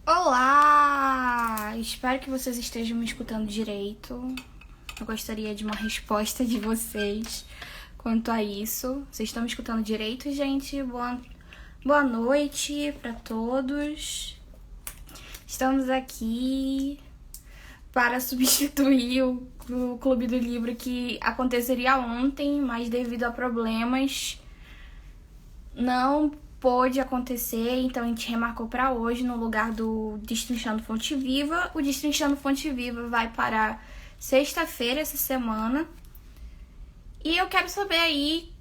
Olá! Espero que vocês estejam me escutando direito. Eu gostaria de uma resposta de vocês quanto a isso. Vocês estão me escutando direito, gente? Boa noite para todos. Estamos aqui para substituir o Clube do Livro que aconteceria ontem, mas devido a problemas não pôde acontecer, então a gente remarcou para hoje no lugar do Destrinchando Fonte Viva. O Destrinchando Fonte Viva vai para sexta-feira essa semana. E eu quero saber aí,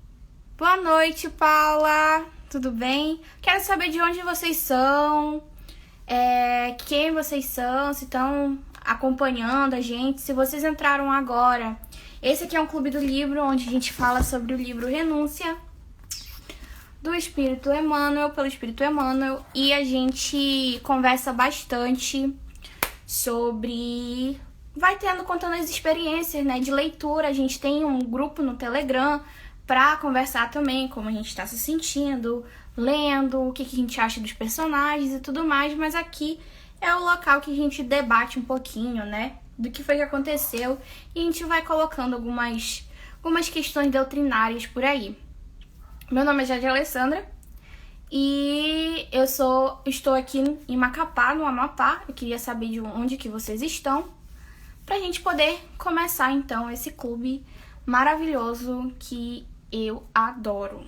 boa noite, Paula, tudo bem? Quero saber de onde vocês são, quem vocês são, se estão acompanhando a gente, se vocês entraram agora. Esse aqui é um Clube do Livro, onde a gente fala sobre o livro Renúncia, do Espírito Emmanuel, pelo Espírito Emmanuel, e a gente conversa bastante sobre... Vai contando as experiências, né, de leitura. A gente tem um grupo no Telegram pra conversar também, como a gente tá se sentindo, lendo, o que a gente acha dos personagens e tudo mais, mas aqui é o local que a gente debate um pouquinho, né, do que foi que aconteceu, e a gente vai colocando algumas questões doutrinárias por aí. Meu nome é Jade Alessandra e estou aqui em Macapá, no Amapá. Eu queria saber de onde que vocês estão, pra gente poder começar então esse clube maravilhoso que eu adoro.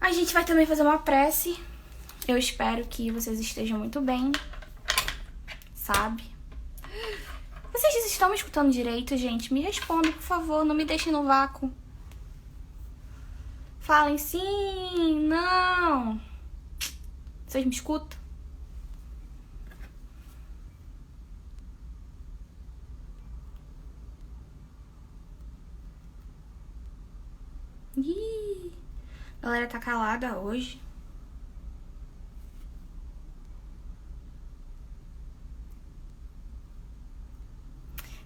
A gente vai também fazer uma prece. Eu espero que vocês estejam muito bem, sabe? Vocês estão me escutando direito, gente? Me respondam, por favor. Não me deixem no vácuo. Falem sim, não. Vocês me escutam? Ih, a galera tá calada hoje.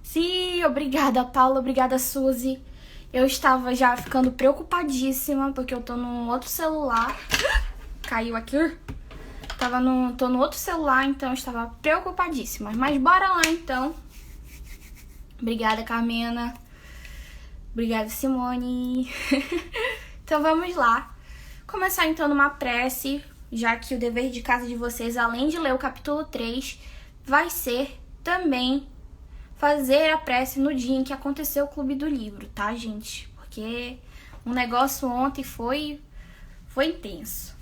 Sim, obrigada, Paula, obrigada, Suzy. Eu estava já ficando preocupadíssima, porque eu tô no outro celular. Caiu aqui. Tô no outro celular, então eu estava preocupadíssima. Mas bora lá, então. Obrigada, Carmena. Obrigada, Simone. Então vamos lá. Começar então numa prece, já que o dever de casa de vocês, além de ler o capítulo 3, vai ser também fazer a prece no dia em que aconteceu o Clube do Livro, tá, gente? Porque o negócio ontem foi intenso.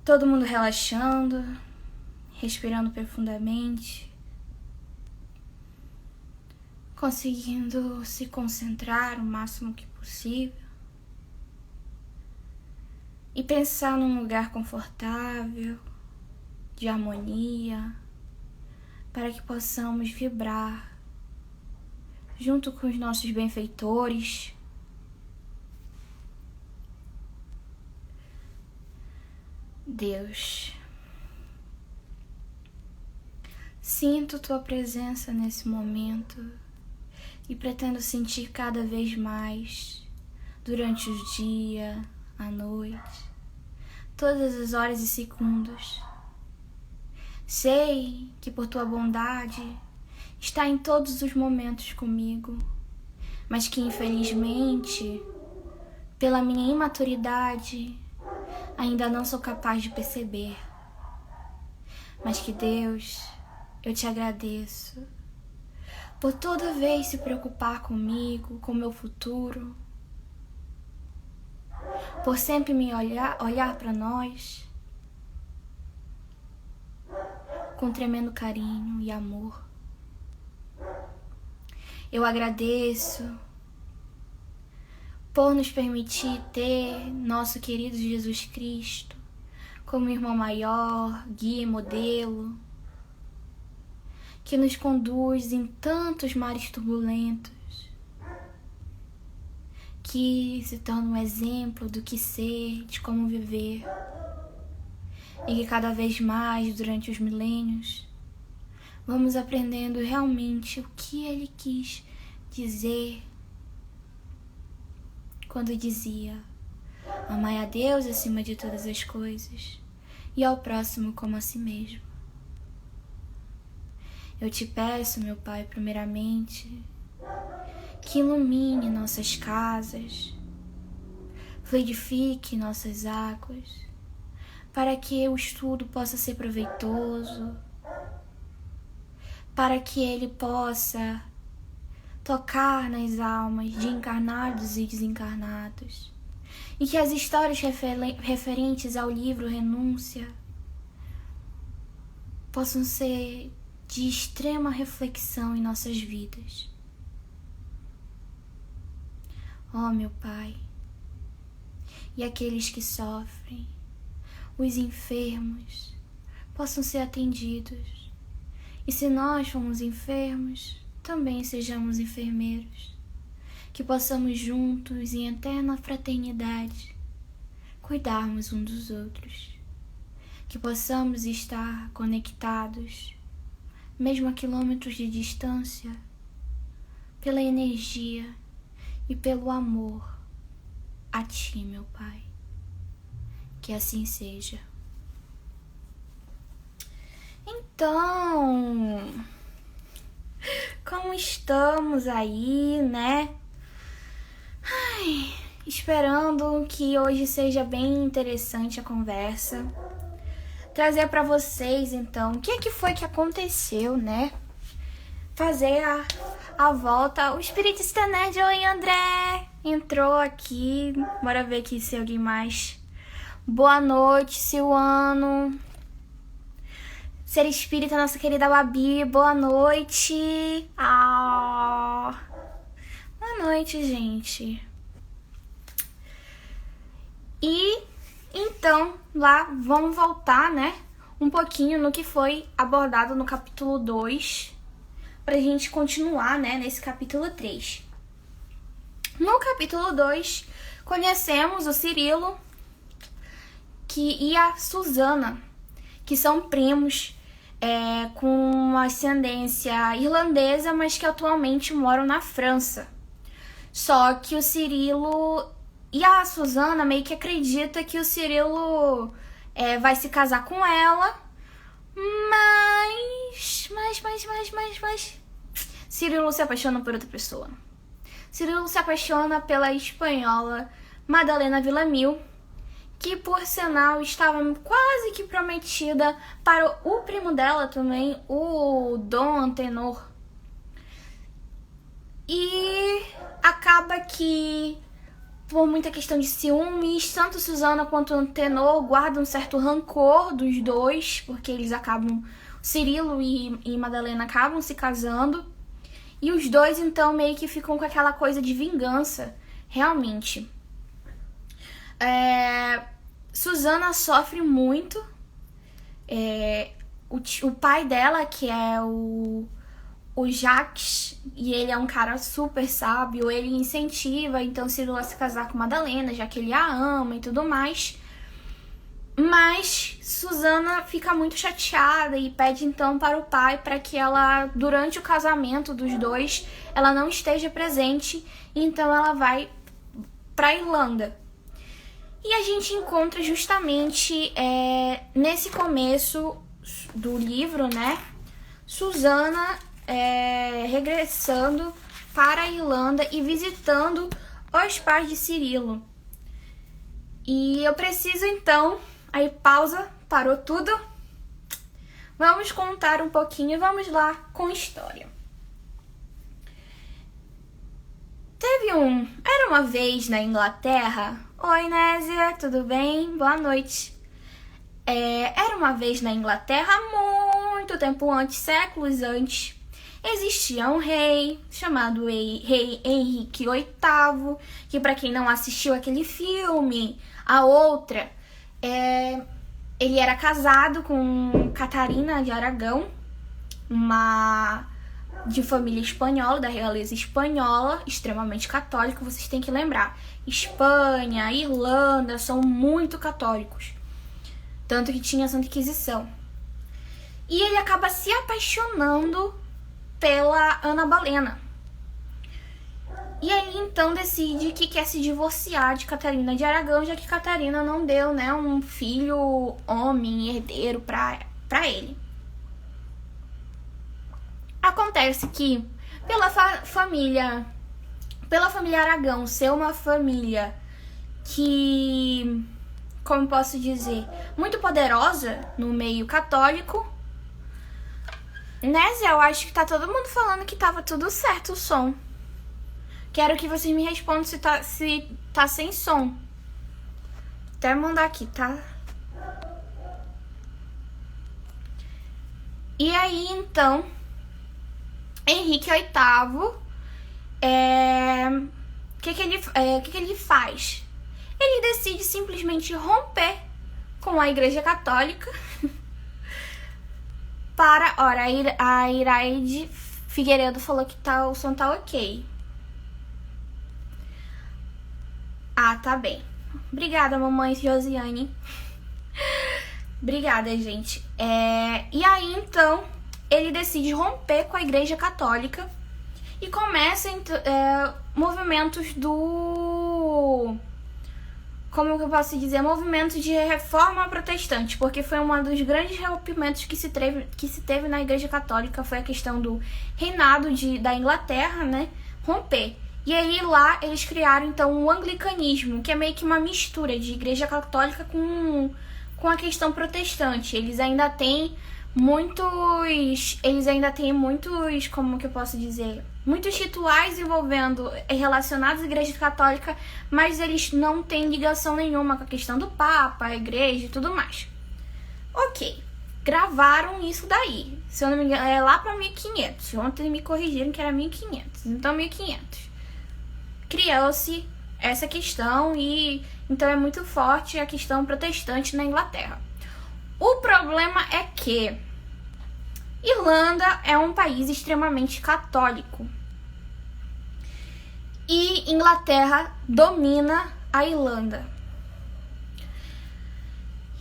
Todo mundo relaxando, respirando profundamente, conseguindo se concentrar o máximo que possível e pensar num lugar confortável, de harmonia, para que possamos vibrar junto com os nossos benfeitores, Deus. Sinto tua presença nesse momento e pretendo sentir cada vez mais durante o dia, a noite, todas as horas e segundos. Sei que por tua bondade está em todos os momentos comigo, mas que infelizmente, pela minha imaturidade, ainda não sou capaz de perceber. Mas que Deus, eu te agradeço por toda vez se preocupar comigo, com meu futuro, por sempre me olhar para nós com tremendo carinho e amor. Eu agradeço por nos permitir ter nosso querido Jesus Cristo como irmão maior, guia e modelo, que nos conduz em tantos mares turbulentos, que se torna um exemplo do que ser, de como viver, e que cada vez mais, durante os milênios, vamos aprendendo realmente o que ele quis dizer quando dizia: Amai a Deus acima de todas as coisas e ao próximo como a si mesmo. Eu te peço, meu Pai, primeiramente, que ilumine nossas casas, fluidifique nossas águas, para que o estudo possa ser proveitoso, para que ele possa tocar nas almas de encarnados e desencarnados, e que as histórias referentes ao livro Renúncia possam ser de extrema reflexão em nossas vidas. Ó, meu Pai, e aqueles que sofrem, os enfermos, possam ser atendidos. E se nós formos enfermos, também sejamos enfermeiros. Que possamos juntos, em eterna fraternidade, cuidarmos uns dos outros. Que possamos estar conectados, mesmo a quilômetros de distância, pela energia e pelo amor a Ti, meu Pai. Que assim seja. Então, como estamos aí, né? Esperando que hoje seja bem interessante a conversa. Trazer para vocês, então, o que foi que aconteceu, né? Fazer a volta. O Espiritista Nerd, oi, André! Entrou aqui. Bora ver aqui se alguém mais. Boa noite, Silvano. Ser espírita, nossa querida Babi, boa noite. Boa noite, gente. E então, lá, vamos voltar, né? Um pouquinho no que foi abordado no capítulo 2, pra gente continuar, né, nesse capítulo 3. No capítulo 2, conhecemos o Cirilo e a Susana, que são primos com uma ascendência irlandesa, mas que atualmente moram na França. Só que o Cirilo e a Susana meio que acredita que o Cirilo vai se casar com ela, mas Cirilo se apaixona por outra pessoa. Cirilo se apaixona pela espanhola Madalena Villamil, que por sinal estava quase que prometida para o primo dela também, o Dom Antenor. E acaba que, por muita questão de ciúmes, tanto Susana quanto Antenor guardam um certo rancor dos dois, porque eles acabam, Cirilo e Madalena acabam se casando, e os dois então meio que ficam com aquela coisa de vingança, realmente. Susana sofre muito. O pai dela, que é o Jacques, e ele é um cara super sábio, ele incentiva então Cirilo a se casar com Madalena, já que ele a ama e tudo mais. Mas Susana fica muito chateada e pede então para o pai para que ela, durante o casamento dos dois, ela não esteja presente, então ela vai para Irlanda. E a gente encontra justamente nesse começo do livro, né, Susana regressando para a Irlanda e visitando os pais de Cirilo. E eu preciso então, aí pausa, parou tudo, vamos contar um pouquinho, vamos lá com história. Era uma vez na Inglaterra. Oi, Nésia, tudo bem? Boa noite. Era uma vez na Inglaterra, muito tempo antes, séculos antes, existia um rei chamado Rei Henrique VIII, que, para quem não assistiu aquele filme, a outra, ele era casado com Catarina de Aragão, uma de família espanhola, da realeza espanhola, extremamente católico. Vocês têm que lembrar, Espanha, Irlanda são muito católicos, tanto que tinha a Santa Inquisição. E ele acaba se apaixonando pela Ana Bolena. E aí, então, decide que quer se divorciar de Catarina de Aragão, já que Catarina não deu, né, um filho homem, herdeiro pra ele. Acontece que, pela família Aragão ser uma família que, como posso dizer, muito poderosa no meio católico, né, Zé? Eu acho que tá todo mundo falando que tava tudo certo o som. Quero que vocês me respondam se tá sem som. Até mandar aqui, tá? E aí, então, Henrique VIII, que ele faz? Ele decide simplesmente romper com a Igreja Católica Ora, a Iraide Figueiredo falou que o som tá ok. Ah, tá bem. Obrigada, mamãe Josiane. Obrigada, gente. E aí, então, ele decide romper com a Igreja Católica e começa movimentos como eu posso dizer, movimento de reforma protestante, porque foi um dos grandes rompimentos que se teve na Igreja Católica, foi a questão do reinado da Inglaterra, né, romper. E aí lá eles criaram então o anglicanismo, que é meio que uma mistura de Igreja Católica com a questão protestante. Eles ainda têm muitos, como que eu posso dizer, muitos rituais relacionados à Igreja Católica, mas eles não têm ligação nenhuma com a questão do Papa, a Igreja e tudo mais. Ok, gravaram isso daí. Se eu não me engano, é lá para 1500. Ontem me corrigiram que era 1500. Então, 1500. Criou-se essa questão e então é muito forte a questão protestante na Inglaterra. O problema é que Irlanda é um país extremamente católico e Inglaterra domina a Irlanda.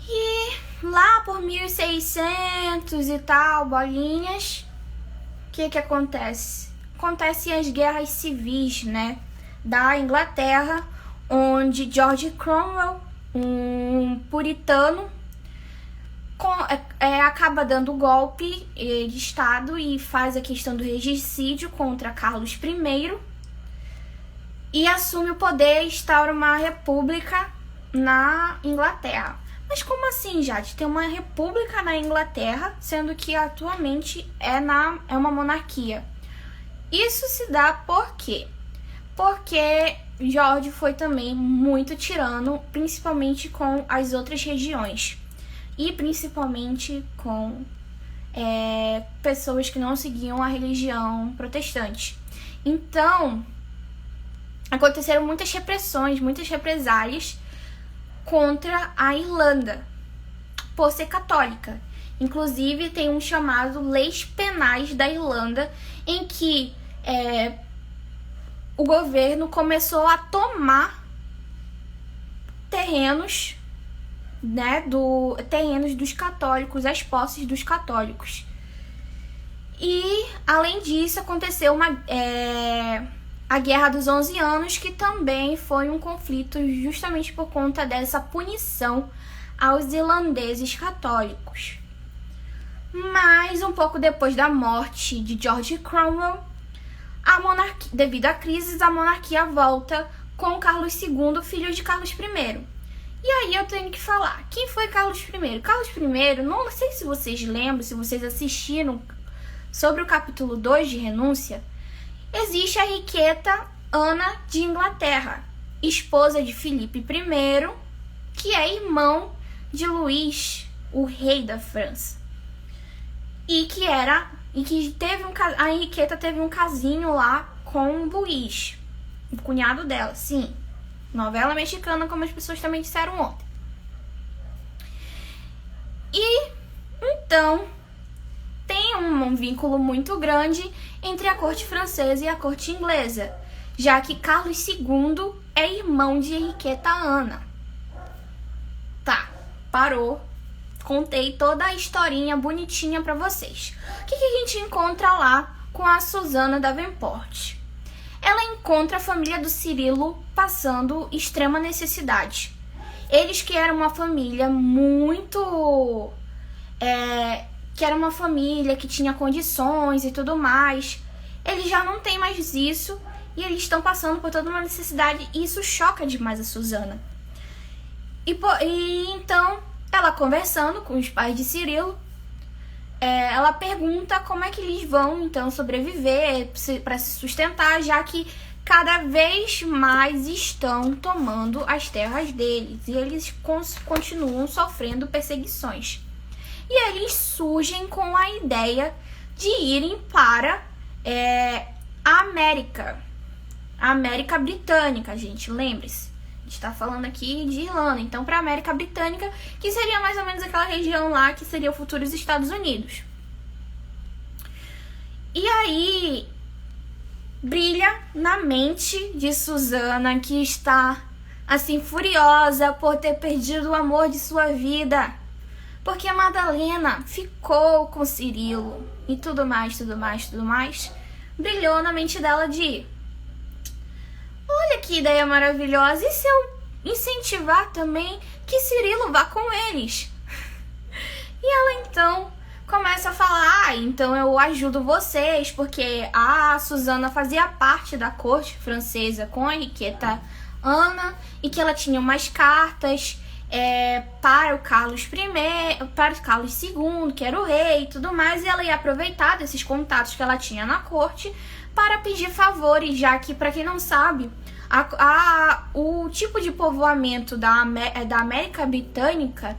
E lá por 1600 e tal, bolinhas, o que acontece? Acontecem as guerras civis, né, da Inglaterra, onde George Cromwell, um puritano, acaba dando golpe de Estado e faz a questão do regicídio contra Carlos I e assume o poder e instaura uma república na Inglaterra. Mas como assim, Jade? Tem uma república na Inglaterra, sendo que atualmente é uma monarquia. Isso se dá por quê? Porque George foi também muito tirano, principalmente com as outras regiões. E principalmente com pessoas que não seguiam a religião protestante. Então, aconteceram muitas repressões, muitas represálias contra a Irlanda, por ser católica. Inclusive, tem um chamado Leis Penais da Irlanda, em que o governo começou a tomar terrenos, né, terrenos dos católicos, as posses dos católicos. E, além disso, aconteceu a Guerra dos 11 Anos, que também foi um conflito justamente por conta dessa punição aos irlandeses católicos. Mas, um pouco depois da morte de George Cromwell, devido à crise, a monarquia volta com Carlos II, filho de Carlos I. E aí eu tenho que falar, quem foi Carlos I? Carlos I, não sei se vocês lembram, se vocês assistiram sobre o capítulo 2 de Renúncia, existe a Henriqueta Ana de Inglaterra, esposa de Filipe I, que é irmão de Luís, o rei da França. A Henriqueta teve um casinho lá com o Luís, o cunhado dela, sim. Novela mexicana, como as pessoas também disseram ontem. E, então, tem um vínculo muito grande entre a corte francesa e a corte inglesa, já que Carlos II é irmão de Henriqueta Ana. Tá, parou. Contei toda a historinha bonitinha pra vocês. O que a gente encontra lá com a Susana Davenport? ela encontra a família do Cirilo passando extrema necessidade. Eles que eram uma família muito... que era uma família que tinha condições e tudo mais. Eles já não têm mais isso e eles estão passando por toda uma necessidade e isso choca demais a Susana. E então, ela conversando com os pais de Cirilo, ela pergunta como é que eles vão então sobreviver para se sustentar, já que cada vez mais estão tomando as terras deles e eles continuam sofrendo perseguições. E eles surgem com a ideia de irem para a América Britânica, gente, lembre-se. A gente tá falando aqui de Irlanda, então para a América Britânica, que seria mais ou menos aquela região lá que seria o futuros Estados Unidos. E aí brilha na mente de Susana, que está assim furiosa por ter perdido o amor de sua vida, porque a Madalena ficou com Cirilo e tudo mais. Brilhou na mente dela de: olha que ideia maravilhosa, e se eu incentivar também que Cirilo vá com eles? E ela então começa a falar: então eu ajudo vocês, porque a Susana fazia parte da corte francesa com a Henriqueta Ana, e que ela tinha umas cartas para o Carlos II, que era o rei e tudo mais, e ela ia aproveitar desses contatos que ela tinha na corte para pedir favores, já que, para quem não sabe, o tipo de povoamento da América Britânica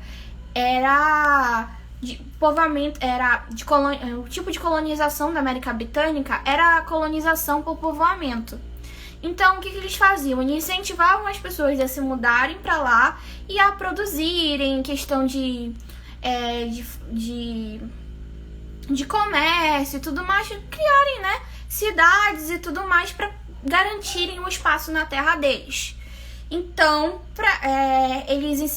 o tipo de colonização da América Britânica era a colonização por povoamento. Então, o que eles faziam? Eles incentivavam as pessoas a se mudarem para lá e a produzirem, questão de comércio e tudo mais, criarem, né, cidades e tudo mais para garantirem o espaço na terra deles. Então,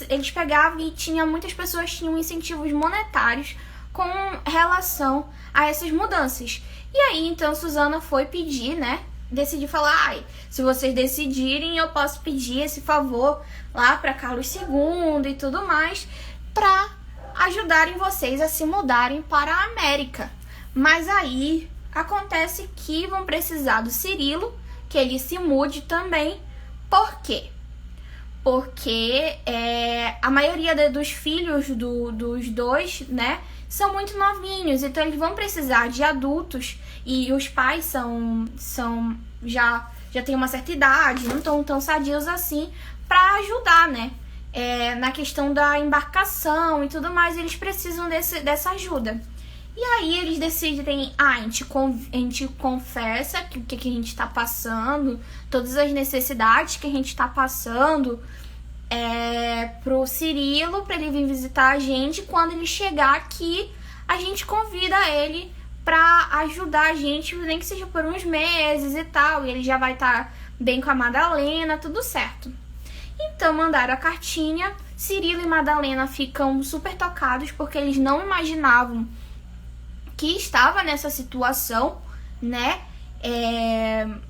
eles pegavam e muitas pessoas tinham incentivos monetários com relação a essas mudanças. E aí, então, Susana foi pedir, né? Decidiu falar: se vocês decidirem, eu posso pedir esse favor lá para Carlos II e tudo mais, para ajudarem vocês a se mudarem para a América. Mas aí acontece que vão precisar do Cirilo, que ele se mude também. Por quê? Porque a maioria dos filhos dos dois, né, são muito novinhos, então eles vão precisar de adultos, e os pais já têm uma certa idade, não estão tão sadios assim, para ajudar, né, na questão da embarcação e tudo mais. Eles precisam dessa ajuda. E aí eles decidem: a gente confessa o que a gente tá passando, todas as necessidades que a gente tá passando pro Cirilo, para ele vir visitar a gente. Quando ele chegar aqui, a gente convida ele pra ajudar a gente, nem que seja por uns meses e tal, e ele já vai estar bem com a Madalena, tudo certo. Então mandaram a cartinha. Cirilo e Madalena ficam super tocados, porque eles não imaginavam que estava nessa situação, né?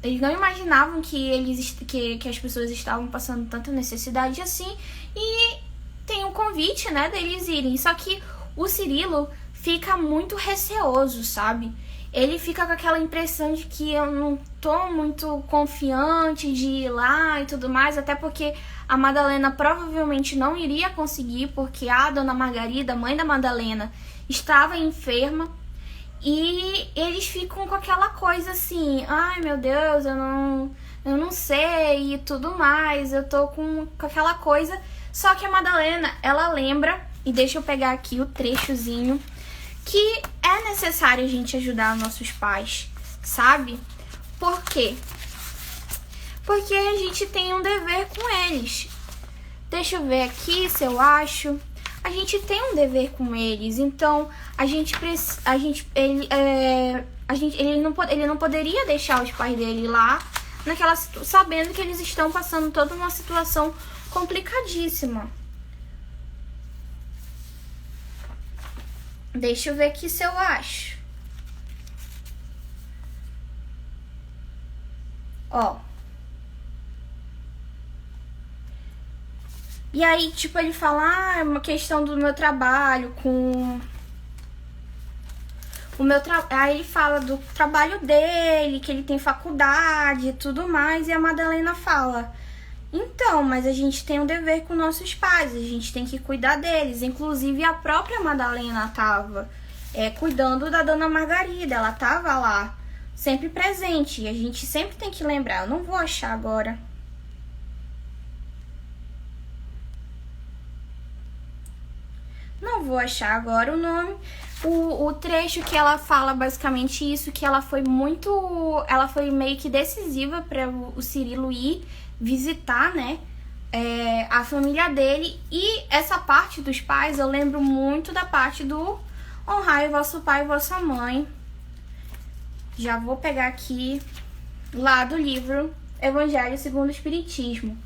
Eles não imaginavam que as pessoas estavam passando tanta necessidade assim, e tem um convite, né, deles irem. Só que o Cirilo fica muito receoso, sabe? Ele fica com aquela impressão de que eu não tô muito confiante de ir lá e tudo mais, até porque a Madalena provavelmente não iria conseguir, porque a Dona Margarida, mãe da Madalena, estava enferma. E eles ficam com aquela coisa assim: ai meu Deus, eu não sei e tudo mais, eu tô com aquela coisa. Só que a Madalena, ela lembra, e deixa eu pegar aqui o trechozinho, que é necessário a gente ajudar nossos pais, sabe? Por quê? Porque a gente tem um dever com eles. Deixa eu ver aqui se eu acho. A gente tem um dever com eles, então ele não poderia deixar os pais dele lá sabendo que eles estão passando toda uma situação complicadíssima. Deixa eu ver aqui se eu acho. Ó. E aí, tipo, ele fala, é uma questão do meu trabalho com... Aí ele fala do trabalho dele, que ele tem faculdade e tudo mais, e a Madalena fala... Então, mas a gente tem um dever com nossos pais, a gente tem que cuidar deles. Inclusive, a própria Madalena tava cuidando da Dona Margarida, ela tava lá, sempre presente. E a gente sempre tem que lembrar, eu não vou achar agora. Não vou achar agora o nome. O trecho que ela fala basicamente isso, que ela foi meio que decisiva para o Cirilo ir visitar, né, a família dele. E essa parte dos pais, eu lembro muito da parte do honrai vosso pai e vossa mãe. Já vou pegar aqui, lá do livro Evangelho segundo o Espiritismo.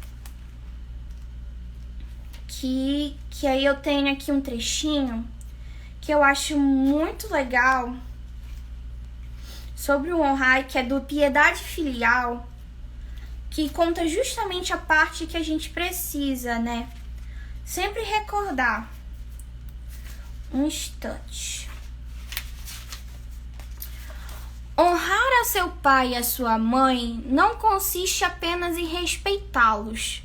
Que aí eu tenho aqui um trechinho que eu acho muito legal sobre o honrai, que é do piedade filial, que conta justamente a parte que a gente precisa, né? Sempre recordar. Um instante. Honrar a seu pai e a sua mãe não consiste apenas em respeitá-los.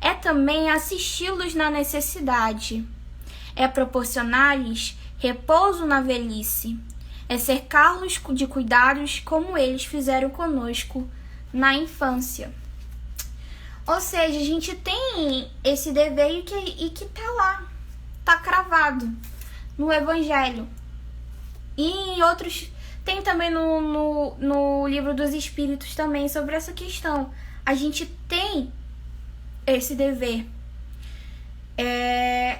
É também assisti-los na necessidade. É proporcionar-lhes repouso na velhice. É cercá-los de cuidados como eles fizeram conosco na infância. Ou seja, a gente tem esse dever e que tá lá, tá cravado no Evangelho. E em outros, tem também no Livro dos Espíritos também sobre essa questão. A gente tem esse dever.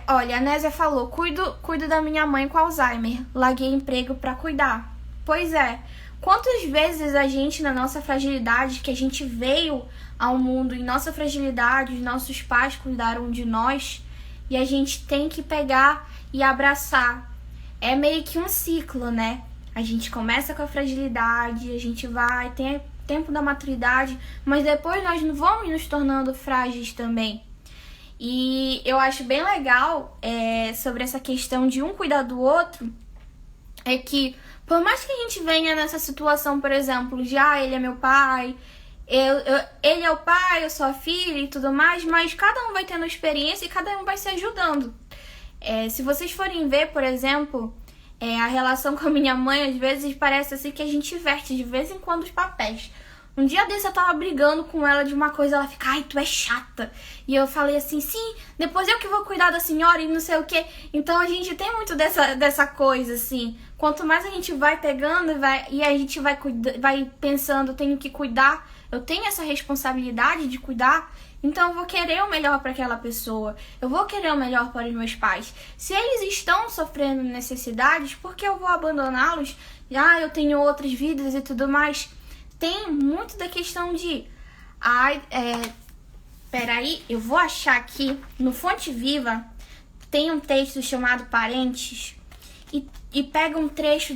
Olha, a Nésia falou, cuido da minha mãe com Alzheimer, larguei emprego pra cuidar. Pois é, quantas vezes a gente, na nossa fragilidade, que a gente veio ao mundo em nossa fragilidade, os nossos pais cuidaram de nós, e a gente tem que pegar e abraçar. É meio que um ciclo, né? A gente começa com a fragilidade, a gente vai, tem tempo da maturidade, mas depois nós vamos nos tornando frágeis também. E eu acho bem legal sobre essa questão de um cuidar do outro, é que por mais que a gente venha nessa situação, por exemplo, de ele é meu pai, ele é o pai, eu sou a filha e tudo mais, mas cada um vai tendo experiência e cada um vai se ajudando. Se vocês forem ver, por exemplo, a relação com a minha mãe, às vezes parece assim que a gente inverte de vez em quando os papéis. Um dia desse eu tava brigando com ela de uma coisa, ela fica, ai, tu é chata. E eu falei assim, sim, depois eu que vou cuidar da senhora e não sei o quê. Então a gente tem muito dessa coisa, assim. Quanto mais a gente vai pegando e a gente vai pensando, eu tenho que cuidar, eu tenho essa responsabilidade de cuidar, então eu vou querer o melhor para aquela pessoa. Eu vou querer o melhor para os meus pais. Se eles estão sofrendo necessidades, por que eu vou abandoná-los? Eu tenho outras vidas e tudo mais. Tem muito da questão de... Peraí, eu vou achar aqui. No Fonte Viva, tem um texto chamado Parentes. E pega um trecho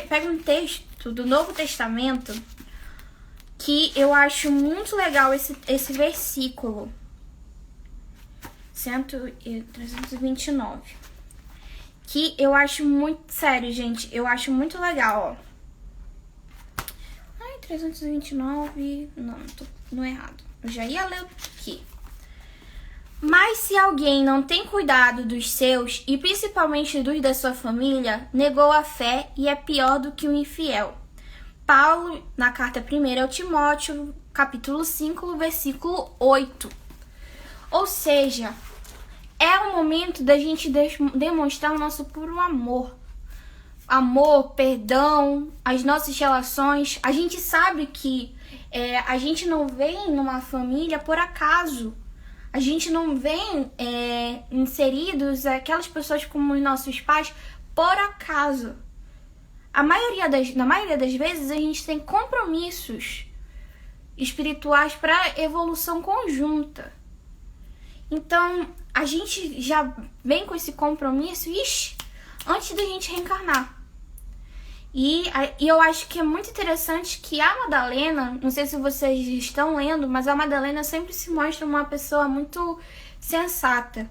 pega um texto do Novo Testamento, que eu acho muito legal esse versículo. 329. Que eu acho muito... Sério, gente, eu acho muito legal, ó. 329... Não, tô no errado. Eu já ia ler aqui. Mas se alguém não tem cuidado dos seus, e principalmente dos da sua família, negou a fé e é pior do que o infiel. Paulo, na carta 1 ao Timóteo, capítulo 5, versículo 8. Ou seja, é o momento da gente demonstrar o nosso puro amor. Amor, perdão, as nossas relações. A gente sabe que a gente não vem numa família por acaso. A gente não vem inseridos aquelas pessoas como os nossos pais por acaso. Na maioria das vezes a gente tem compromissos espirituais para evolução conjunta. Então a gente já vem com esse compromisso, antes da gente reencarnar. E eu acho que é muito interessante que a Madalena, não sei se vocês estão lendo, mas a Madalena sempre se mostra uma pessoa muito sensata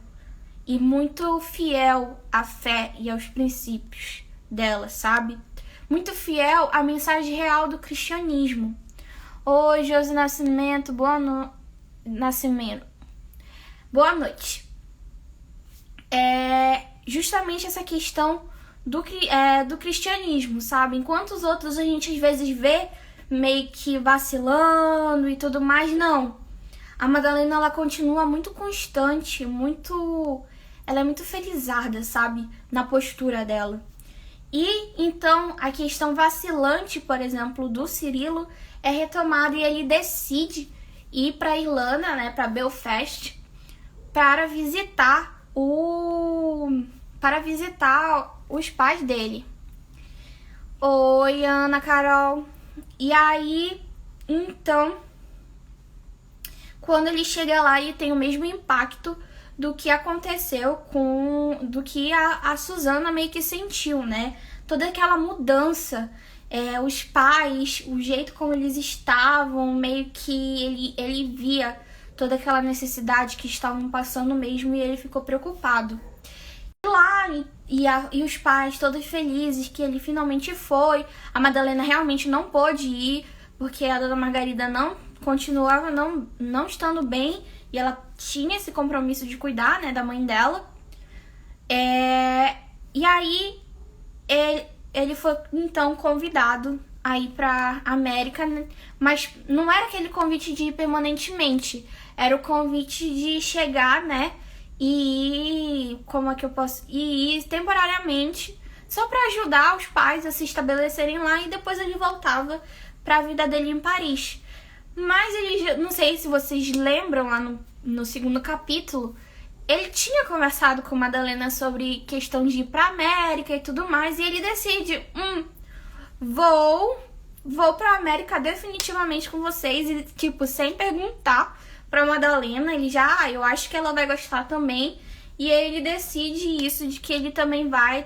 e muito fiel à fé e aos princípios dela, sabe? Muito fiel à mensagem real do cristianismo. Oi, Josi Nascimento, Nascimento. Boa noite. É justamente essa questão do cristianismo, sabe? Enquanto os outros a gente às vezes vê meio que vacilando e tudo mais, não. A Madalena, ela continua muito constante, ela é muito felizarda, sabe? Na postura dela. E então a questão vacilante, por exemplo, do Cirilo é retomada e ele decide ir para Irlanda, né, para Belfast, para visitar os pais dele. Oi, Ana Carol. E aí, então, quando ele chega lá, ele tem o mesmo impacto do que aconteceu do que a Susana meio que sentiu, né? Toda aquela mudança, os pais, o jeito como eles estavam, meio que ele via toda aquela necessidade que estavam passando mesmo e ele ficou preocupado. E lá, e os pais todos felizes que ele finalmente foi. A Madalena realmente não pôde ir, porque a dona Margarida continuava não estando bem, e ela tinha esse compromisso de cuidar, né, da mãe dela. E aí ele foi então convidado a ir pra América, né? Mas não era aquele convite de ir permanentemente, era o convite de chegar, né, e ir temporariamente, só para ajudar os pais a se estabelecerem lá, e depois ele voltava para a vida dele em Paris. Mas ele, não sei se vocês lembram, lá no segundo capítulo, ele tinha conversado com Madalena sobre questão de ir pra América e tudo mais, e ele decide, vou pra América definitivamente com vocês, e tipo, sem perguntar pra Madalena, ele já, eu acho que ela vai gostar também, e ele decide isso, de que ele também vai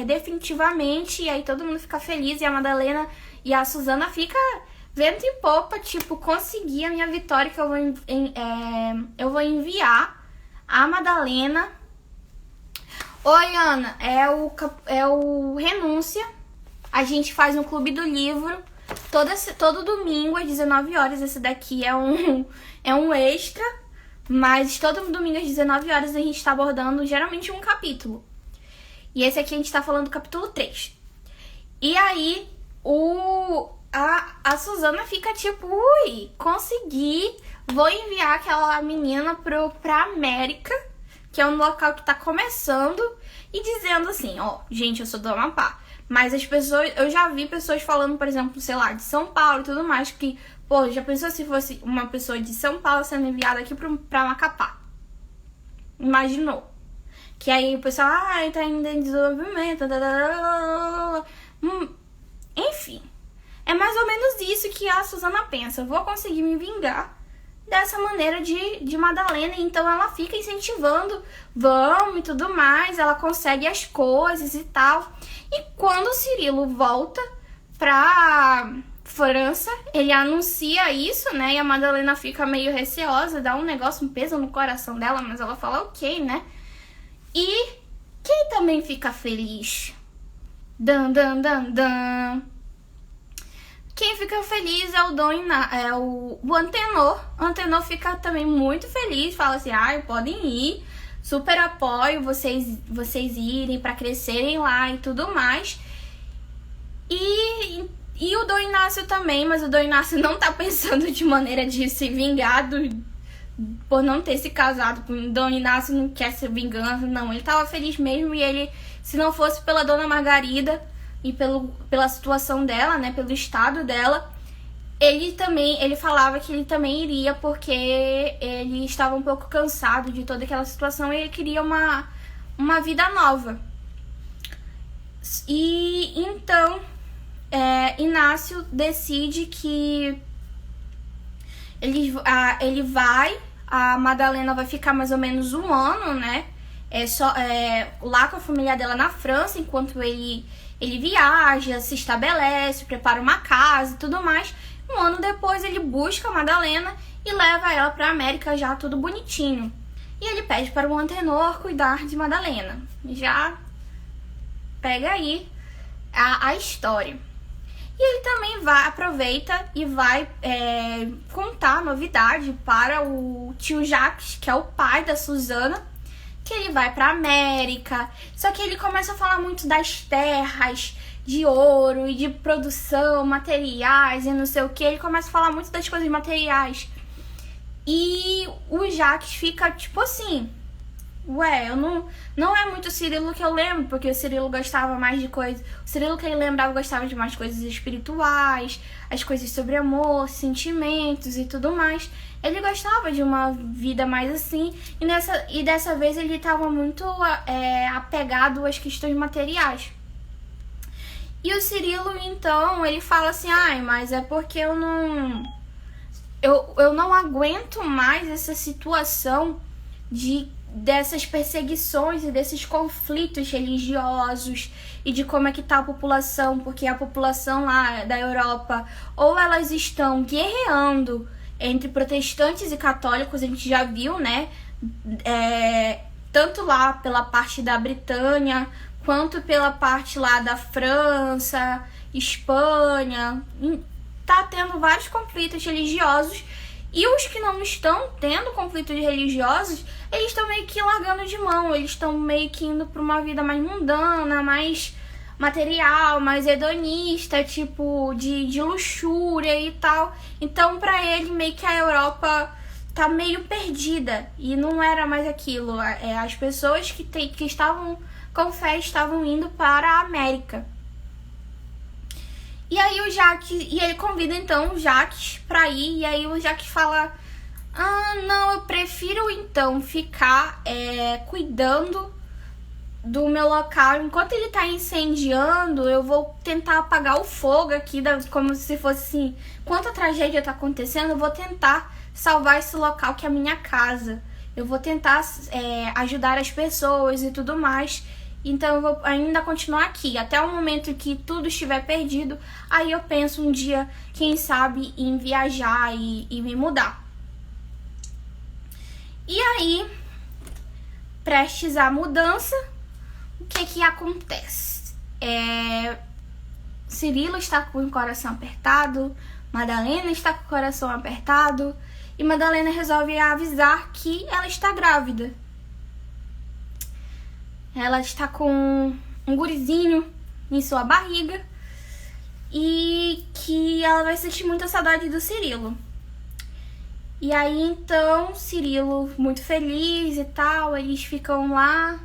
definitivamente, e aí todo mundo fica feliz, e a Madalena e a Susana fica vento em popa, tipo, consegui a minha vitória, que eu vou enviar a Madalena. Oi, Ana, é o Renúncia. A gente faz um clube do livro todo domingo às 19 horas. Esse daqui é um extra, mas todo domingo às 19 horas a gente tá abordando geralmente um capítulo. E esse aqui a gente tá falando do capítulo 3. E aí, a Susana fica tipo, consegui, vou enviar aquela menina pra América, que é um local que tá começando, e dizendo assim, gente, eu sou do Amapá, mas as pessoas, eu já vi pessoas falando, por exemplo, sei lá, de São Paulo e tudo mais, que, já pensou se fosse uma pessoa de São Paulo sendo enviada aqui pra Macapá? Imaginou? Que aí o pessoal, tá indo em desenvolvimento, enfim. É mais ou menos isso que a Susana pensa. Vou conseguir me vingar dessa maneira de Madalena. Então ela fica incentivando, vamos e tudo mais. Ela consegue as coisas e tal. E quando o Cirilo volta pra França, ele anuncia isso, né? E a Madalena fica meio receosa, dá um negócio, um peso no coração dela, mas ela fala ok, né? E quem também fica feliz? Quem fica feliz é o Antenor. O Antenor fica também muito feliz, fala assim, podem ir, super apoio vocês irem para crescerem lá e tudo mais. E o Dom Inácio também, mas o Dom Inácio não tá pensando de maneira de se vingar por não ter se casado com o Dom Inácio, não quer ser vingança, não. Ele tava feliz mesmo, e ele, se não fosse pela Dona Margarida e pela situação dela, né, pelo estado dela, ele falava que ele também iria, porque ele estava um pouco cansado de toda aquela situação e ele queria uma vida nova. E então Inácio decide que ele vai, a Madalena vai ficar mais ou menos um ano, né, lá com a família dela na França, enquanto ele viaja, se estabelece, prepara uma casa e tudo mais. Um ano depois ele busca a Madalena e leva ela para a América já tudo bonitinho. E ele pede para o Antenor cuidar de Madalena. Já pega aí a história. E ele também aproveita e vai contar a novidade para o tio Jacques, que é o pai da Susana, que ele vai para a América. Só que ele começa a falar muito das terras de ouro e de produção, materiais e não sei o que. Ele começa a falar muito das coisas materiais. E o Jacques fica tipo assim: ué, eu não é muito o Cirilo que eu lembro, porque o Cirilo gostava mais de coisas. O Cirilo que ele lembrava gostava de mais coisas espirituais, as coisas sobre amor, sentimentos e tudo mais. Ele gostava de uma vida mais assim, e dessa vez ele estava muito apegado às questões materiais. E o Cirilo, então, ele fala assim: ai, mas é porque eu não aguento mais essa situação dessas perseguições e desses conflitos religiosos e de como é que tá a população, porque a população lá da Europa, ou elas estão guerreando entre protestantes e católicos, a gente já viu, né? Tanto lá pela parte da Britânia, quanto pela parte lá da França, Espanha. Tá tendo vários conflitos religiosos. E os que não estão tendo conflitos religiosos, eles estão meio que largando de mão. Eles estão meio que indo para uma vida mais mundana, mais material, mais hedonista, tipo de luxúria e tal. Então, para ele, meio que a Europa tá meio perdida. E não era mais aquilo. As pessoas que estavam com fé estavam indo para a América. E aí o Jacques, ele convida então o Jacques pra ir, e aí o Jacques fala: ah, não, eu prefiro então ficar cuidando do meu local. Enquanto ele tá incendiando, eu vou tentar apagar o fogo aqui, como se fosse assim, enquanto a tragédia tá acontecendo, eu vou tentar salvar esse local que é a minha casa. Eu vou tentar ajudar as pessoas e tudo mais. Então eu vou ainda continuar aqui, até o momento que tudo estiver perdido. Aí eu penso um dia, quem sabe, em viajar e me mudar. E aí, prestes à mudança, o que acontece? Cirilo está com o coração apertado, Madalena está com o coração apertado, e Madalena resolve avisar que ela está grávida. Ela está com um gurizinho em sua barriga e que ela vai sentir muita saudade do Cirilo. E aí, então, Cirilo, muito feliz e tal, eles ficam lá.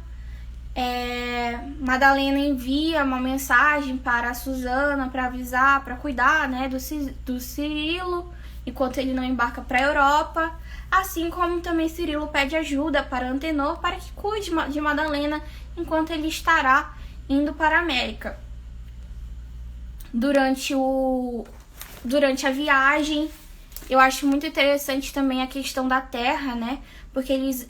Madalena envia uma mensagem para a Susana para avisar, para cuidar, né, do Cirilo, enquanto ele não embarca para a Europa. Assim como também Cirilo pede ajuda para Antenor para que cuide de Madalena enquanto ele estará indo para a América. Durante a viagem, eu acho muito interessante também a questão da terra, né? Porque eles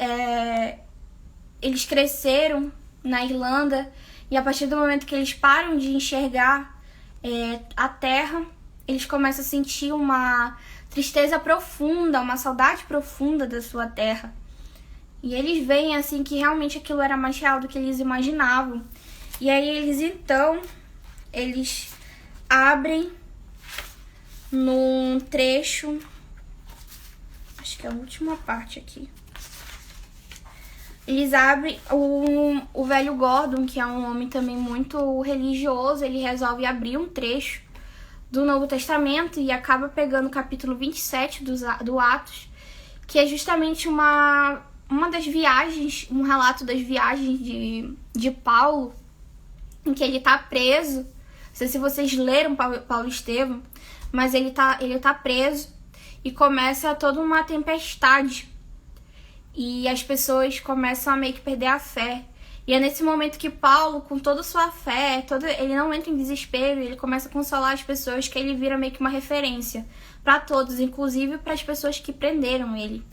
cresceram na Irlanda e a partir do momento que eles param de enxergar a terra, eles começam a sentir uma tristeza profunda, uma saudade profunda da sua terra. E eles veem assim que realmente aquilo era mais real do que eles imaginavam. E aí eles abrem num trecho, acho que é a última parte aqui. Eles abrem, o velho Gordon, que é um homem também muito religioso, ele resolve abrir um trecho do Novo Testamento e acaba pegando o capítulo 27 do Atos, que é justamente uma das viagens, um relato das viagens de Paulo, em que ele tá preso. Não sei se vocês leram Paulo Estevão, mas ele tá preso e começa toda uma tempestade. E as pessoas começam a meio que perder a fé. E é nesse momento que Paulo, com toda a sua fé, ele não entra em desespero, ele começa a consolar as pessoas, que ele vira meio que uma referência para todos, inclusive para as pessoas que prenderam ele.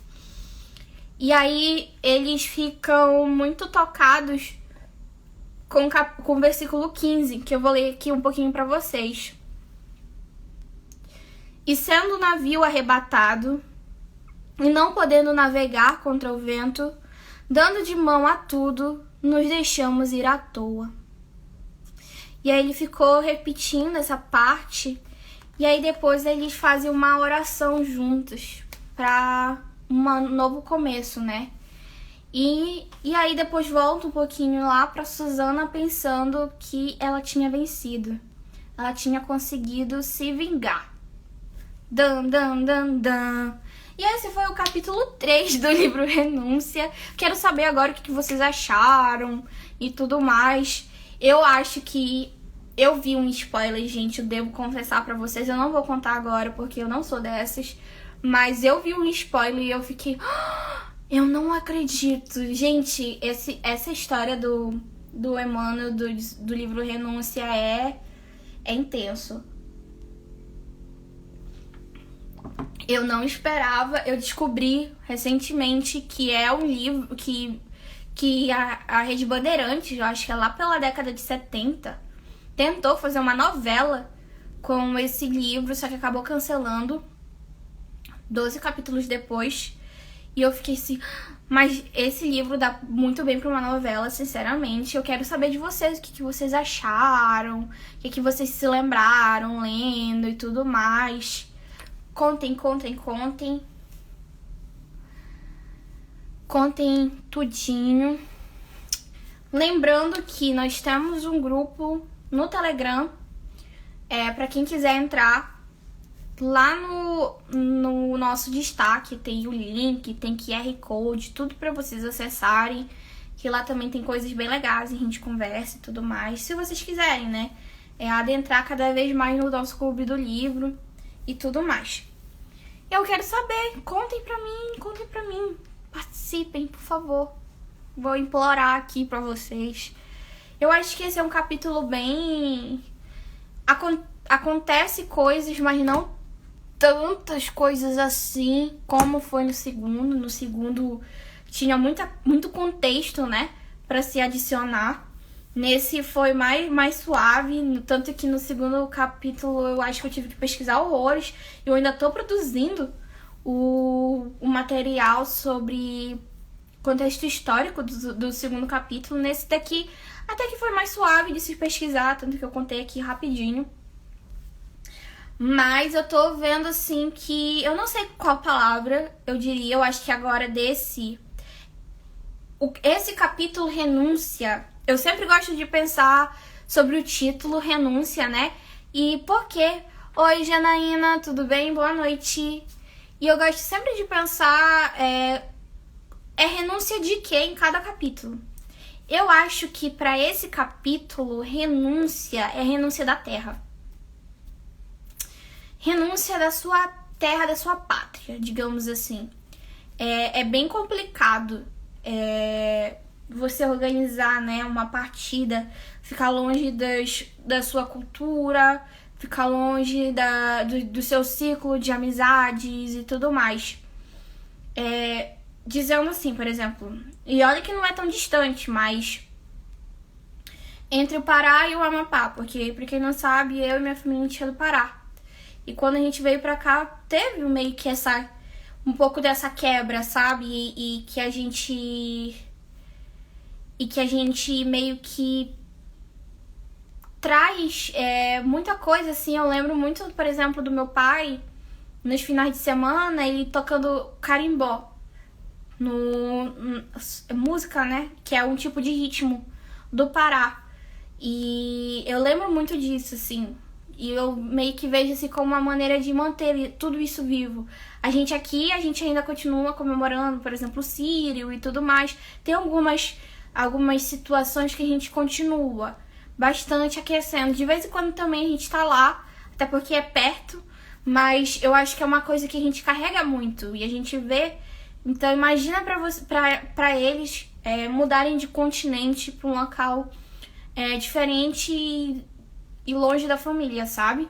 E aí eles ficam muito tocados com o versículo 15, que eu vou ler aqui um pouquinho para vocês. E sendo o navio arrebatado, e não podendo navegar contra o vento, dando de mão a tudo, nos deixamos ir à toa. E aí ele ficou repetindo essa parte, e aí depois eles fazem uma oração juntos para um novo começo, né? E aí depois volta um pouquinho lá pra Susana pensando que ela tinha vencido. Ela tinha conseguido se vingar. Dan, dan, dan, dan. E esse foi o capítulo 3 do livro Renúncia. Quero saber agora o que vocês acharam e tudo mais. Eu acho que eu vi um spoiler, gente, eu devo confessar pra vocês. Eu não vou contar agora porque eu não sou dessas. Mas eu vi um spoiler e eu fiquei... Eu não acredito. Gente, essa história do Emmanuel, do livro Renúncia, é intenso. Eu não esperava. Eu descobri recentemente que é um livro que a Rede Bandeirantes, eu acho que é lá pela década de 70, tentou fazer uma novela com esse livro, só que acabou cancelando 12 capítulos depois. E eu fiquei assim, mas esse livro dá muito bem pra uma novela, sinceramente. Eu quero saber de vocês, o que vocês acharam, o que vocês se lembraram lendo e tudo mais. Contem, contem, contem. Contem tudinho. Lembrando que nós temos um grupo no Telegram, pra quem quiser entrar. Lá no nosso destaque tem o link, tem QR Code, tudo pra vocês acessarem. Que lá também tem coisas bem legais, a gente conversa e tudo mais. Se vocês quiserem, né? Adentrar cada vez mais no nosso clube do livro e tudo mais. Eu quero saber, contem pra mim. Participem, por favor. Vou implorar aqui pra vocês. Eu acho que esse é um capítulo bem... Acontece coisas, mas não tantas coisas assim como foi no segundo. No segundo tinha muito contexto, né, pra se adicionar. Nesse foi mais suave, tanto que no segundo capítulo eu acho que eu tive que pesquisar horrores. Eu ainda tô produzindo o material sobre contexto histórico do segundo capítulo. Nesse daqui até que foi mais suave de se pesquisar, tanto que eu contei aqui rapidinho. Mas eu tô vendo assim que... Eu não sei qual palavra eu diria. Eu acho que agora esse capítulo Renúncia... Eu sempre gosto de pensar sobre o título Renúncia, né? E por quê? Oi, Janaína, tudo bem? Boa noite. E eu gosto sempre de pensar... renúncia de quê em cada capítulo? Eu acho que pra esse capítulo, renúncia é renúncia da terra. Renúncia da sua terra, da sua pátria, digamos assim. É bem complicado você organizar, né, uma partida, ficar longe da sua cultura, ficar longe do seu ciclo de amizades e tudo mais. Dizendo assim, por exemplo, e olha que não é tão distante, mas entre o Pará e o Amapá, porque, pra quem não sabe, eu e minha família a gente é do Pará. E quando a gente veio pra cá, teve meio que um pouco dessa quebra, sabe? E que a gente meio que traz muita coisa, assim. Eu lembro muito, por exemplo, do meu pai, nos finais de semana, ele tocando carimbó. Música, né? Que é um tipo de ritmo do Pará. E eu lembro muito disso, assim. E eu meio que vejo assim como uma maneira de manter tudo isso vivo. A gente ainda continua comemorando, por exemplo, o Sírio e tudo mais. Tem algumas situações que a gente continua bastante aquecendo. De vez em quando também a gente tá lá, até porque é perto. Mas eu acho que é uma coisa que a gente carrega muito e a gente vê. Então imagina pra eles mudarem de continente pra um local diferente e longe da família, sabe?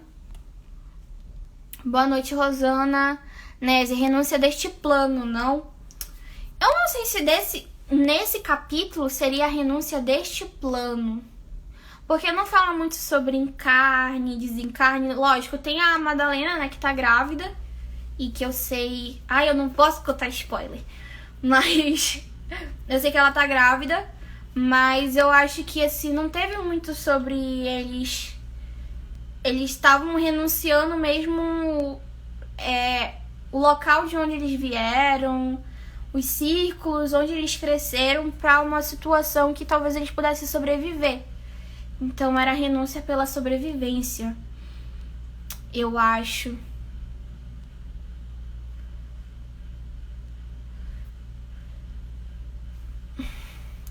Boa noite, Rosana. Nézia, renúncia deste plano, não? Eu não sei se nesse capítulo seria a renúncia deste plano. Porque não fala muito sobre encarne, desencarne. Lógico, tem a Madalena, né, que tá grávida. E que eu sei... Ai, eu não posso contar spoiler. Mas eu sei que ela tá grávida. Mas eu acho que, assim, não teve muito sobre eles... Eles estavam renunciando mesmo o local de onde eles vieram, os círculos onde eles cresceram, pra uma situação que talvez eles pudessem sobreviver. Então era a renúncia pela sobrevivência, eu acho.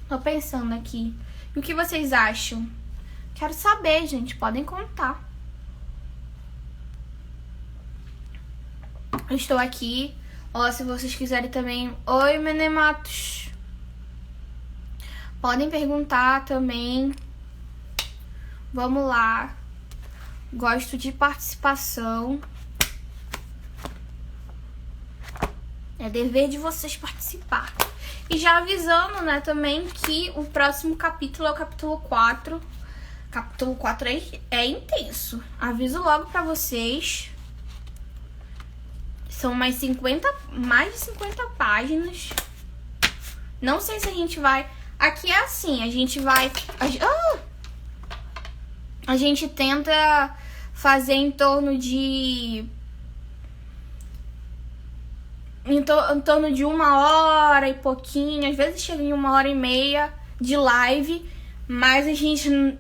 Tô pensando aqui. E o que vocês acham? Quero saber, gente. Podem contar. Eu estou aqui. Ó, se vocês quiserem também. Oi, Menematos. Podem perguntar também. Vamos lá. Gosto de participação. É dever de vocês participar. E já avisando, né, também que o próximo capítulo é o capítulo 4. Capítulo 4 é intenso. Aviso logo pra vocês. São mais de 50 páginas. Não sei se a gente vai... Aqui é assim, a gente vai... A gente tenta fazer em torno de... Em torno de 1h e pouquinho. Às vezes chega em 1h30 de live. Mas a gente...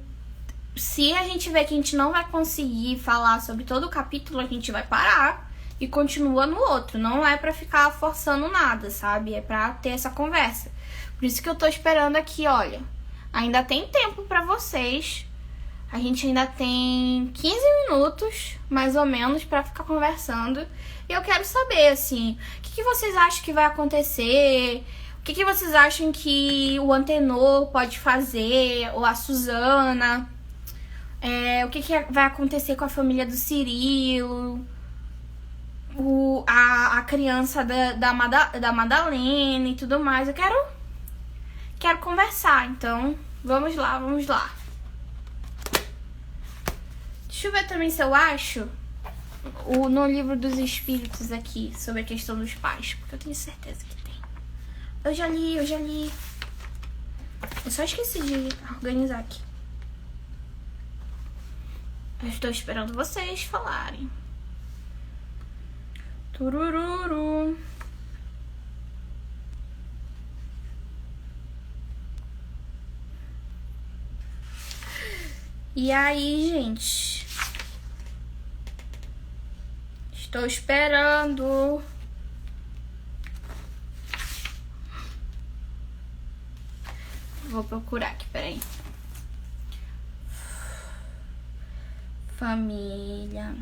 Se a gente ver que a gente não vai conseguir falar sobre todo o capítulo, a gente vai parar e continua no outro. Não é pra ficar forçando nada, sabe? É pra ter essa conversa. Por isso que eu tô esperando aqui, olha. Ainda tem tempo pra vocês. A gente ainda tem 15 minutos, mais ou menos, pra ficar conversando. E eu quero saber, assim, o que vocês acham que vai acontecer? O que vocês acham que o Antenor pode fazer? Ou a Suzana? O que vai acontecer com a família do Cirilo? A criança da Madalena e tudo mais. Eu quero conversar, então vamos lá. Deixa eu ver também se eu acho no livro dos espíritos aqui, sobre a questão dos pais, porque eu tenho certeza que tem. Eu já li. Eu só esqueci de organizar aqui. Eu estou esperando vocês falarem. Turururu. E aí, gente? Estou esperando. Vou procurar aqui, peraí. Família.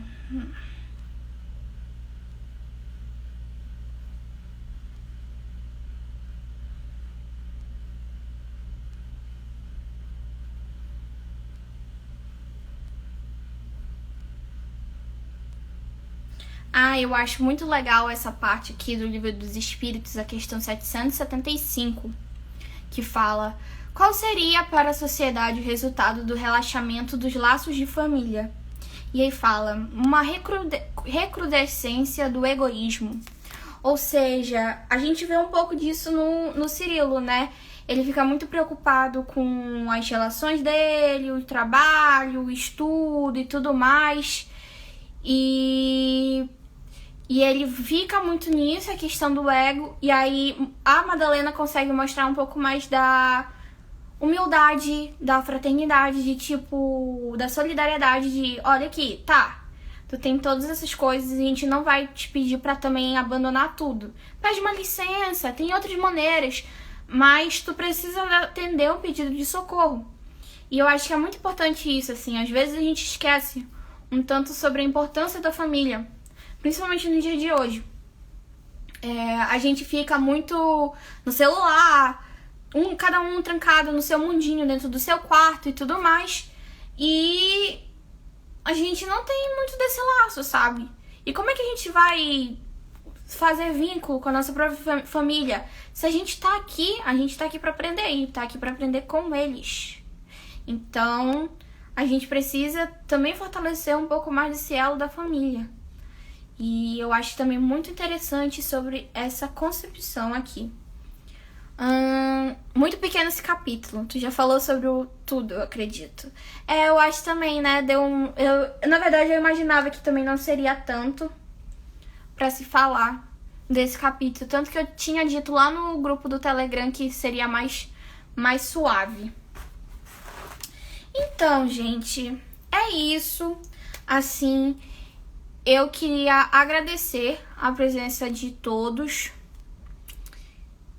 Eu acho muito legal essa parte aqui do Livro dos Espíritos, a questão 775, que fala: qual seria para a sociedade o resultado do relaxamento dos laços de família? E aí fala, uma recrudescência do egoísmo. Ou seja, a gente vê um pouco disso no Cirilo, né? Ele fica muito preocupado com as relações dele, o trabalho, o estudo e tudo mais. E ele fica muito nisso, a questão do ego. E aí a Madalena consegue mostrar um pouco mais da humildade, da fraternidade, de tipo, da solidariedade, de olha aqui, tá, tu tem todas essas coisas e a gente não vai te pedir pra também abandonar tudo. Pede uma licença, tem outras maneiras, mas tu precisa atender um pedido de socorro. E eu acho que é muito importante isso, assim, às vezes a gente esquece um tanto sobre a importância da família, principalmente no dia de hoje. A gente fica muito no celular, cada um trancado no seu mundinho, dentro do seu quarto e tudo mais. E a gente não tem muito desse laço, sabe? E como é que a gente vai fazer vínculo com a nossa própria família. Se a gente tá aqui pra aprender e tá aqui pra aprender com eles. Então, a gente precisa também fortalecer um pouco mais desse elo da família. E eu acho também muito interessante sobre essa concepção aqui. Muito pequeno esse capítulo. Tu já falou sobre tudo, eu acredito. Eu acho também, né? Na verdade, eu imaginava que também não seria tanto pra se falar desse capítulo. Tanto que eu tinha dito lá no grupo do Telegram que seria mais suave. Então, gente, é isso. Assim, eu queria agradecer a presença de todos.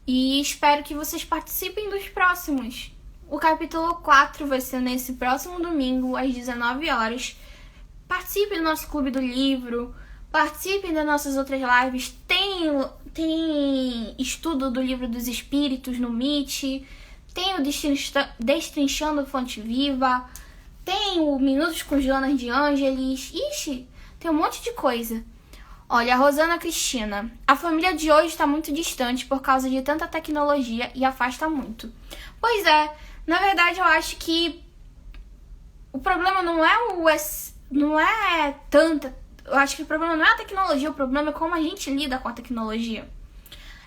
E espero que vocês participem dos próximos. O capítulo 4 vai ser nesse próximo domingo, às 19 horas. Participem do nosso clube do livro. Participem das nossas outras lives. Tem estudo do Livro dos Espíritos no Meet. Tem o Destrinchando Fonte Viva. Tem o Minutos com Jonas de Ângeles. Ixi, tem um monte de coisa. Olha, a Rosana Cristina. A família de hoje está muito distante por causa de tanta tecnologia e afasta muito. Pois é, na verdade eu acho que o problema não é tanta. Eu acho que o problema não é a tecnologia, o problema é como a gente lida com a tecnologia.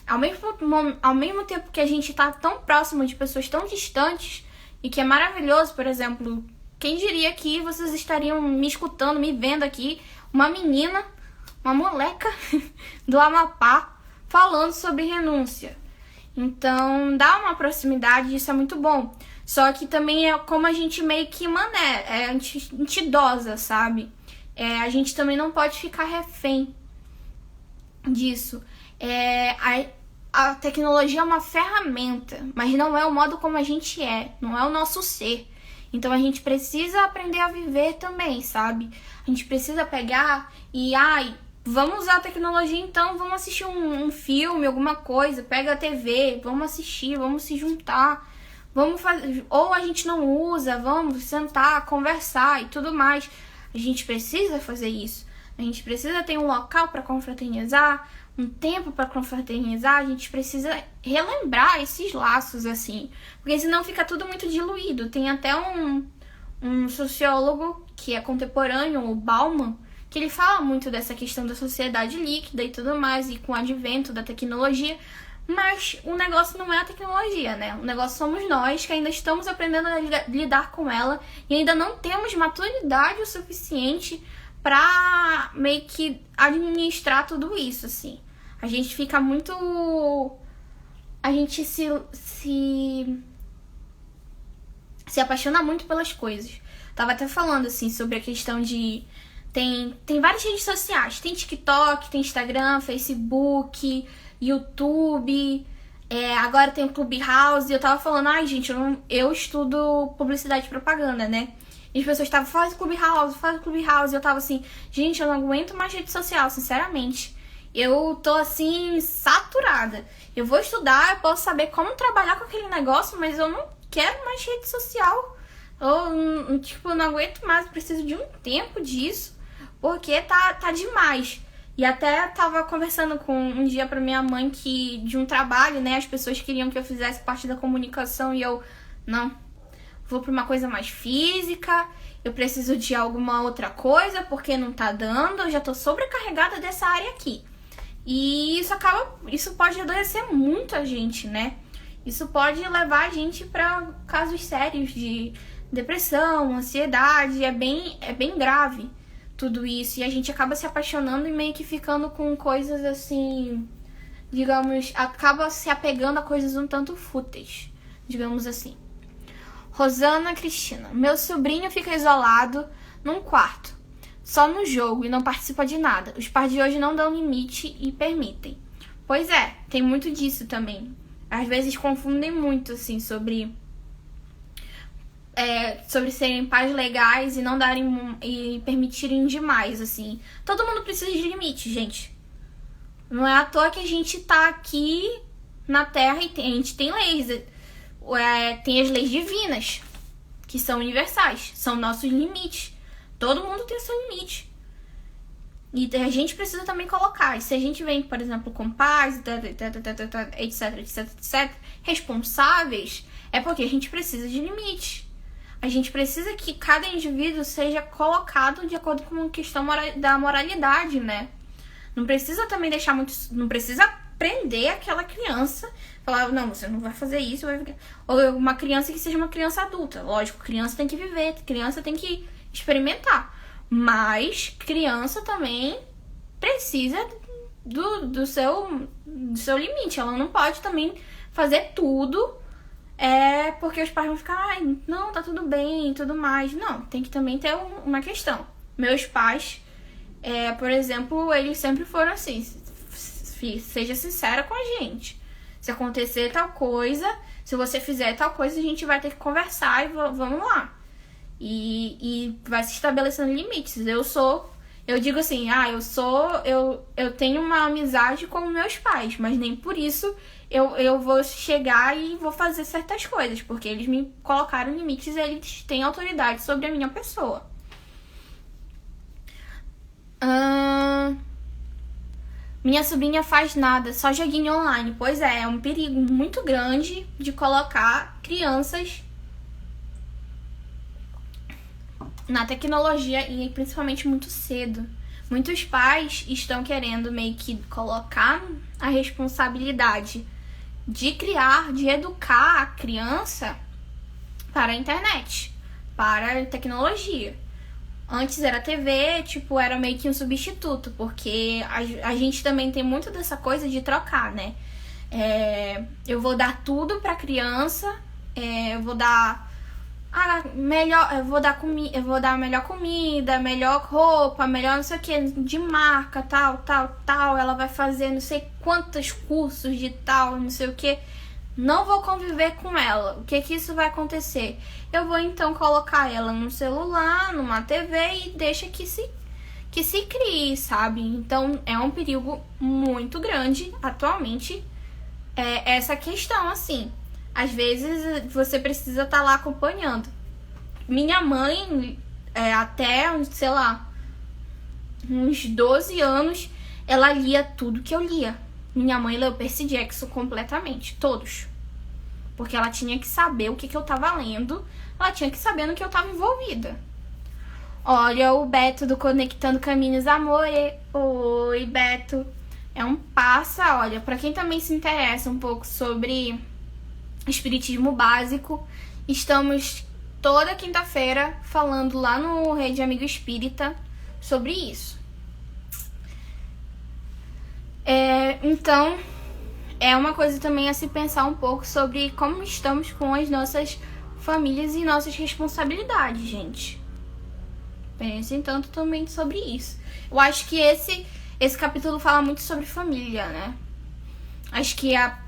Ao mesmo tempo que a gente está tão próximo de pessoas tão distantes, e que é maravilhoso, por exemplo, quem diria que vocês estariam me escutando, me vendo aqui, uma moleca do Amapá falando sobre renúncia. Então, dá uma proximidade, isso é muito bom. Só que também é como a gente meio que é antidosa, sabe? A gente também não pode ficar refém disso. A tecnologia é uma ferramenta, mas não é o modo como a gente não é o nosso ser. Então a gente precisa aprender a viver também, sabe? A gente precisa pegar e, vamos usar a tecnologia então, vamos assistir um filme, alguma coisa, pega a TV, vamos assistir, vamos se juntar, vamos fazer, ou a gente não usa, vamos sentar, conversar e tudo mais. A gente precisa fazer isso. A gente precisa ter um local para confraternizar, um tempo para confraternizar. A gente precisa relembrar esses laços, assim. Porque senão fica tudo muito diluído. Tem até um sociólogo que é contemporâneo, o Bauman, que ele fala muito dessa questão da sociedade líquida e tudo mais, e com o advento da tecnologia. Mas o negócio não é a tecnologia, né? O negócio somos nós, que ainda estamos aprendendo a lidar com ela e ainda não temos maturidade o suficiente pra meio que administrar tudo isso, assim. A gente fica muito... A gente se apaixona muito pelas coisas. Tava até falando, assim, sobre a questão de... Tem várias redes sociais. Tem TikTok, tem Instagram, Facebook, YouTube, agora tem o Clubhouse. E eu tava falando, gente, eu estudo publicidade e propaganda, né? E as pessoas estavam, faz o Clubhouse. E eu tava assim, gente, eu não aguento mais rede social, sinceramente. Eu tô, assim, saturada. Eu vou estudar, eu posso saber como trabalhar com aquele negócio, mas eu não quero mais rede social. Eu não aguento mais, eu preciso de um tempo disso, porque tá demais. E até tava conversando um dia pra minha mãe que de um trabalho, né, as pessoas queriam que eu fizesse parte da comunicação e eu, não, vou pra uma coisa mais física, eu preciso de alguma outra coisa porque não tá dando, eu já tô sobrecarregada dessa área aqui. E isso pode adoecer muito a gente, né? Isso pode levar a gente pra casos sérios de depressão, ansiedade, é bem grave tudo isso, e a gente acaba se apaixonando e meio que ficando com coisas assim, digamos, acaba se apegando a coisas um tanto fúteis, digamos assim. Rosana Cristina. Meu sobrinho fica isolado num quarto, só no jogo, e não participa de nada. Os pais de hoje não dão limite e permitem. Pois é, tem muito disso também. Às vezes confundem muito, assim, sobre serem pais legais e não darem e permitirem demais, assim. Todo mundo precisa de limite, gente. Não é à toa que a gente tá aqui na Terra e a gente tem leis. Tem as leis divinas, que são universais, são nossos limites. Todo mundo tem seu limite. E a gente precisa também colocar. E se a gente vem, por exemplo, com pais, etc, etc, etc, responsáveis, é porque a gente precisa de limites. A gente precisa que cada indivíduo seja colocado de acordo com a questão da moralidade, né? Não precisa também deixar muito... Não precisa prender aquela criança. Falar, não, você não vai fazer isso. Ou uma criança que seja uma criança adulta. Lógico, criança tem que viver, criança tem que experimentar. Mas criança também precisa do seu limite. Ela não pode também fazer tudo porque os pais vão ficar, ai, não, tá tudo bem e tudo mais. Não, tem que também ter uma questão. Meus pais, por exemplo, eles sempre foram assim, seja sincera com a gente. Se acontecer tal coisa, se você fizer tal coisa, a gente vai ter que conversar e vamos lá. E vai se estabelecendo limites. Eu digo assim, eu tenho uma amizade com meus pais, mas nem por isso eu vou chegar e vou fazer certas coisas, porque eles me colocaram limites e eles têm autoridade sobre a minha pessoa. Minha sobrinha faz nada, só joguinho online. Pois é um perigo muito grande de colocar crianças na tecnologia e principalmente muito cedo. Muitos pais estão querendo meio que colocar a responsabilidade de criar, de educar a criança para a internet, para a tecnologia. Antes era TV, tipo, era meio que um substituto, porque a gente também tem muito dessa coisa de trocar, né? Eu vou dar tudo pra criança, eu vou dar eu vou dar melhor comida, melhor roupa, melhor não sei o que, de marca, tal. Ela vai fazer não sei quantos cursos de tal, não sei o que. Não vou conviver com ela. O que isso vai acontecer? Eu vou então colocar ela no celular, numa TV e deixa que se crie, sabe? Então é um perigo muito grande atualmente essa questão, assim. Às vezes você precisa estar lá acompanhando. Minha mãe, até, sei lá, uns 12 anos, ela lia tudo que eu lia. Minha mãe leu Percy Jackson completamente, todos. Porque ela tinha que saber o que eu tava lendo, ela tinha que saber no que eu tava envolvida. Olha o Beto do Conectando Caminhos Amor. Oi, Beto. É um passa, olha, pra quem também se interessa um pouco sobre espiritismo básico, estamos toda quinta-feira falando lá no Rede Amigo Espírita sobre isso. Então, é uma coisa também a se pensar um pouco sobre como estamos com as nossas famílias e nossas responsabilidades, gente. Pensem tanto também sobre isso. Eu acho que esse capítulo fala muito sobre família, né? Acho que a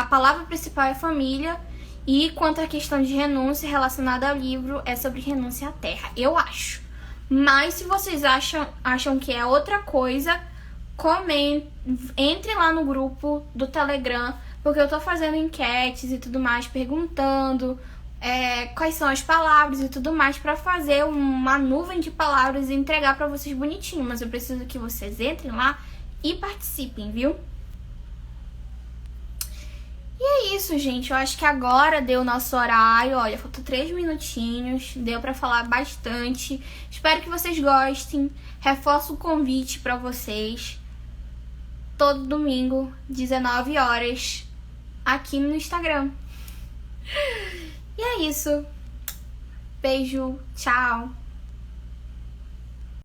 palavra principal é família, e quanto à questão de renúncia relacionada ao livro, é sobre renúncia à terra, eu acho. Mas se vocês acham que é outra coisa, entre lá no grupo do Telegram, porque eu tô fazendo enquetes e tudo mais, perguntando quais são as palavras e tudo mais, pra fazer uma nuvem de palavras e entregar pra vocês bonitinho. Mas eu preciso que vocês entrem lá e participem, viu? E é isso, gente. Eu acho que agora deu o nosso horário. Olha, faltam 3 minutinhos. Deu pra falar bastante. Espero que vocês gostem. Reforço o convite pra vocês. Todo domingo, 19 horas, aqui no Instagram. E é isso. Beijo. Tchau.